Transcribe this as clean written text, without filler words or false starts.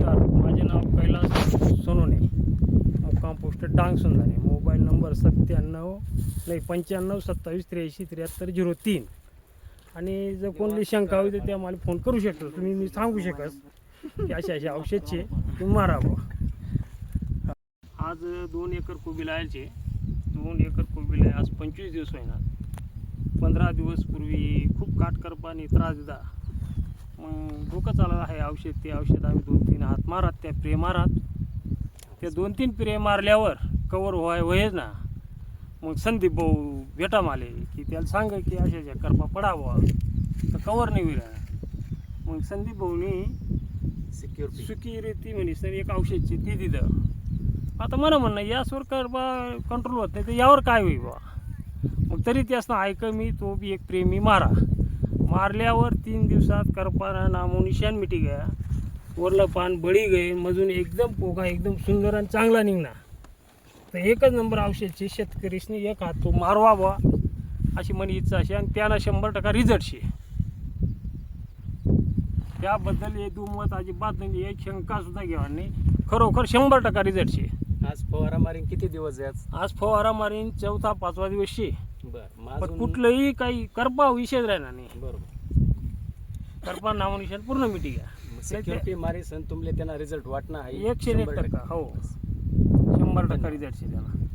नमस्कार, माझे नाव कैलास सोनोने, मुक्काम पोस्ट डांग सुंदाने. मोबाईल नंबर 9527237303 आणि जर कोणती शंका होती तर ते आम्हाला फोन करू शकतो. तुम्ही मी सांगू शकस की अशा औषधचे तुम्ही मारावं. आज 2 एकर कोबी लावायचे. 2 एकर कोबीला आज 25 दिवस होईना. 15 दिवस पूर्वी खूप काटकरपाने त्रास दिला. मग डोकं चाललं आहे औषध ते औषध आम्ही 2-3 हात मारात त्या प्रे मारात. ते 2-3 प्रे मारल्यावर कवर व्हायच ना. मग संदीप भाऊ भेटा माले की त्याला सांग की अशा करपा पडावं तर कवर नाही होईल. मग संदीप भाऊनी सिक्युरिटी म्हणे सर एक औषधची ती दिलं. आता मला म्हणणं यासवर करपा कंट्रोल होत नाही तर यावर काय होईल बा. मग तरी त्यासनं ऐक मी तो बी एक प्रेमी मारा. मारल्यावर 3 दिवसात करपाना नामो निशान मिटी गया. वरलं पान बळी गए. मजून एकदम पोगा एकदम सुंदर आणि चांगला निघणार. तर एकच नंबर औषधची शेतकरीसनी एक हात तो मारवा बा अशी मन इच्छा अशी आणि त्याला 100% रिझल्ट शे. त्याबद्दल हे दुमत अजिबात नाही, एक शंका सुद्धा घ्यावा नाही. खरोखर 100% रिझल्ट शे. आज फवारा मारीन किती दिवस आहेत? आज फवारा मारीन 4था-5वा दिवस शे. बरं, पण कुठलंही काही करपा विषय राहणार नाही. बरोबर. करपा नामोनिशान पूर्ण मिटी गया. सिक्युरिटी मारी सन तुमले त्यांना रिझल्ट वाटणार आहे 101% हो 100% रिझल्ट शे त्याला.